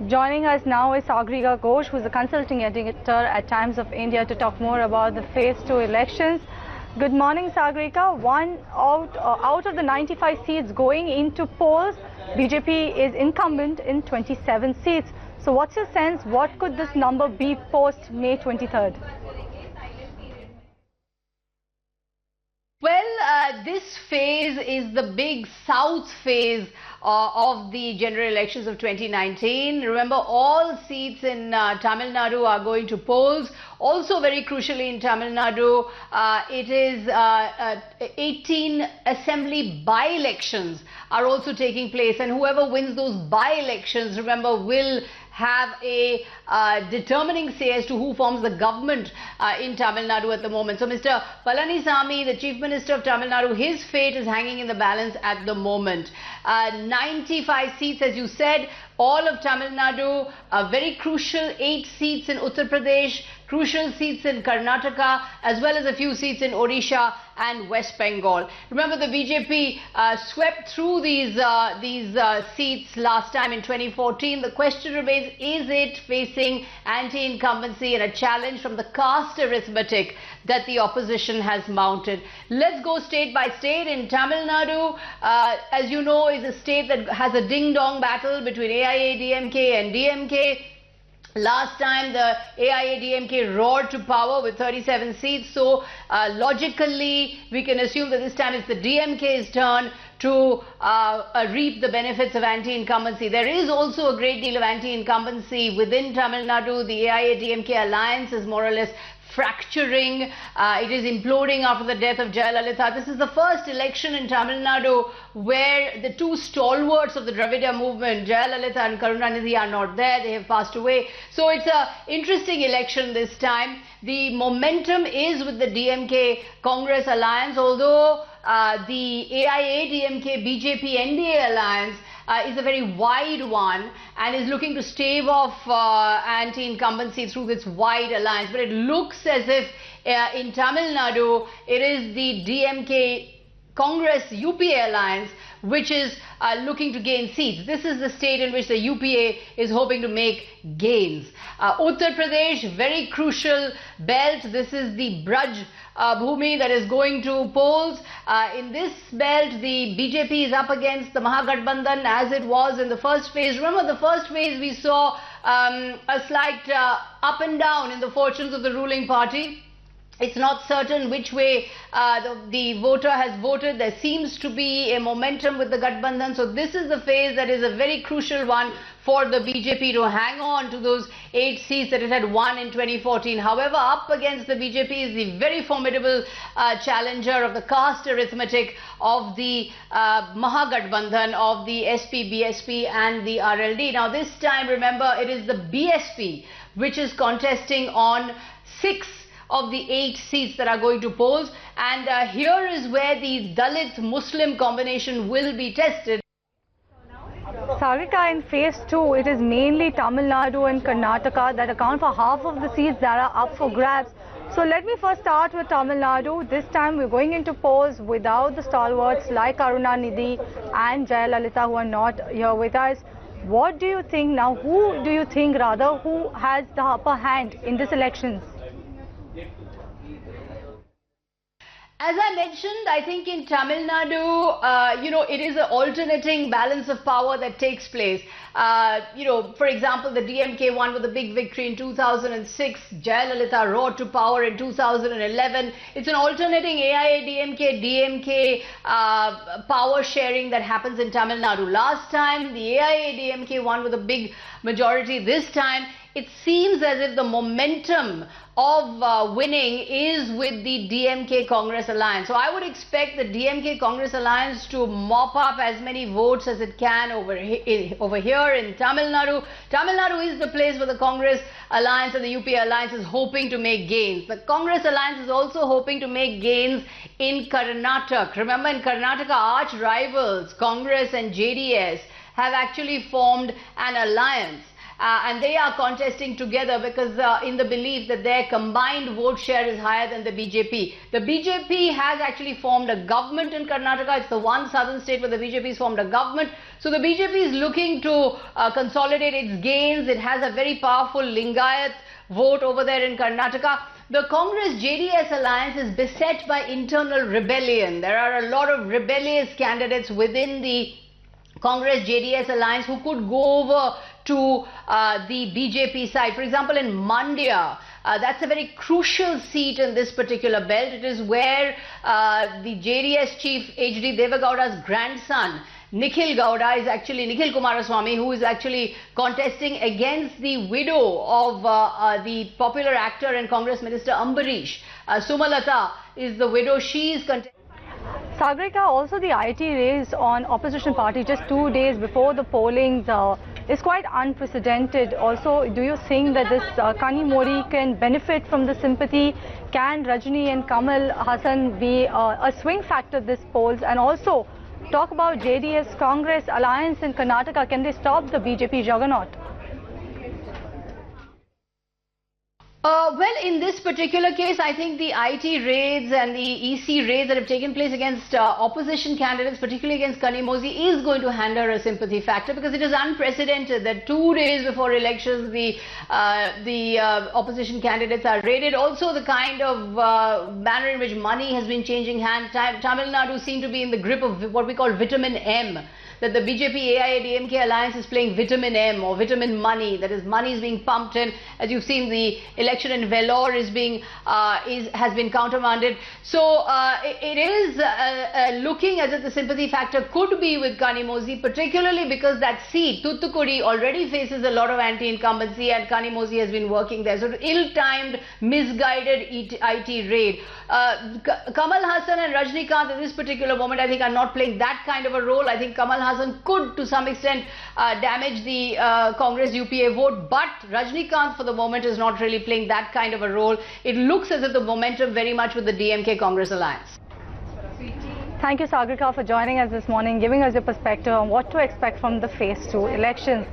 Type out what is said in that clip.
Joining us now is Sagrika Ghosh, who is a consulting editor at Times of India, to talk more about the Phase 2 elections. Good morning, Sagrika. Out of the 95 seats going into polls, BJP is incumbent in 27 seats. So what's your sense? What could this number be post May 23rd? Well, this phase is the big South phase of the general elections of 2019. Remember, all seats in Tamil Nadu are going to polls. Also, very crucially in Tamil Nadu, it is 18 assembly by-elections are also taking place, and whoever wins those by-elections, remember, will have a determining say as to who forms the government in Tamil Nadu at the moment. So Mr. Palanisamy, the Chief Minister of Tamil Nadu, his fate is hanging in the balance at the moment. 95 seats, as you said, all of Tamil Nadu, very crucial 8 seats in Uttar Pradesh, crucial seats in Karnataka, as well as a few seats in Odisha and West Bengal. Remember, the BJP swept through these seats last time in 2014. The question remains, is it facing anti-incumbency and a challenge from the caste arithmetic that the opposition has mounted? Let's go state by state. In Tamil Nadu, as you know, is a state that has a ding-dong battle between AIADMK and DMK. Last time the AIADMK roared to power with 37 seats, so logically we can assume that this time it's the DMK's turn to reap the benefits of anti-incumbency. There is also a great deal of anti-incumbency within Tamil Nadu. The AIADMK alliance is more or less fracturing. It is imploding after the death of Jayalalitha. This is the first election in Tamil Nadu where the two stalwarts of the Dravida movement, Jayalalitha and Karunanidhi, are not there. They have passed away. So it's an interesting election this time. The momentum is with the DMK Congress alliance, although the AIADMK BJP NDA alliance is a very wide one and is looking to stave off anti-incumbency through this wide alliance. But it looks as if in Tamil Nadu, it is the DMK Congress UPA alliance which is looking to gain seats. This is the state in which the UPA is hoping to make gains. Uttar Pradesh, very crucial belt. This is the Braj Bhumi that is going to polls. In this belt, the BJP is up against the Mahagathbandhan as it was in the first phase. Remember, the first phase we saw a slight up and down in the fortunes of the ruling party. It's not certain which way the voter has voted. There seems to be a momentum with the Gathbandhan. So this is the phase that is a very crucial one for the BJP to hang on to those 8 seats that it had won in 2014. However, up against the BJP is the very formidable challenger of the caste arithmetic of the Mahagathbandhan of the SP, BSP and the RLD. Now this time, remember, it is the BSP which is contesting on 6 of the 8 seats that are going to polls, and here is where the Dalit Muslim combination will be tested. Sagrika, in phase 2, it is mainly Tamil Nadu and Karnataka that account for half of the seats that are up for grabs. So let me first start with Tamil Nadu. This time we're going into polls without the stalwarts like Karunanidhi and Jayalalitha, who are not here with us. What do you think now? Who do you think rather who has the upper hand in these elections? As I mentioned, I think in Tamil Nadu, it is an alternating balance of power that takes place. For example, the DMK won with a big victory in 2006. Jayalalitha roared to power in 2011. It's an alternating AIADMK, DMK power sharing that happens in Tamil Nadu. Last time, the AIADMK won with a big majority. This time, it seems as if the momentum of winning is with the DMK Congress alliance. So I would expect the DMK Congress alliance to mop up as many votes as it can over here in Tamil Nadu. Tamil Nadu is the place where the Congress alliance and the UPA alliance is hoping to make gains. The Congress alliance is also hoping to make gains in Karnataka. Remember, in Karnataka, arch rivals Congress and JDS have actually formed an alliance. and they are contesting together because in the belief that their combined vote share is higher than the BJP. The BJP has actually formed a government in Karnataka. It's the one southern state where the BJP has formed a government. So the BJP is looking to consolidate its gains. It has a very powerful Lingayat vote over there in Karnataka. The Congress-JDS alliance is beset by internal rebellion. There are a lot of rebellious candidates within the Congress-JDS alliance who could go over to the BJP side. For example, in Mandya, that's a very crucial seat in this particular belt. It is where the JDS chief H.D. Devegowda's grandson Nikhil Gowda is actually, Nikhil Kumaraswamy, who is actually contesting against the widow of the popular actor and Congress Minister Ambarish. Sumalata is the widow. She is contesting. Sagarika, also the IT raise on opposition party just 2 days before the polling is quite unprecedented. Also, do you think that this Kanimozhi can benefit from the sympathy? Can Rajni and Kamal Hassan be a swing factor this polls? And also, talk about JDS Congress alliance in Karnataka. Can they stop the BJP juggernaut? Well, in this particular case, I think the IT raids and the EC raids that have taken place against opposition candidates, particularly against Kanimozhi, is going to hinder a sympathy factor because it is unprecedented that 2 days before elections, the opposition candidates are raided. Also, the kind of manner in which money has been changing hands. Tamil Nadu seemed to be in the grip of what we call vitamin M. That the BJP AIADMK alliance is playing vitamin M or vitamin money. That is, money is being pumped in. As you've seen, the election in Vellore has been countermanded. So it is looking as if the sympathy factor could be with Kanimozhi, particularly because that seat, Thoothukudi, already faces a lot of anti-incumbency and Kanimozhi has been working there. So ill-timed, misguided IT raid. Kamal Hassan and Rajnikant at this particular moment, I think, are not playing that kind of a role. I think Kamal Hassan could to some extent damage the Congress UPA vote, but Rajnikant for the moment is not really playing that kind of a role. It looks as if the momentum very much with the DMK Congress alliance. Thank you, Sagarika, for joining us this morning, giving us your perspective on what to expect from the phase 2 elections.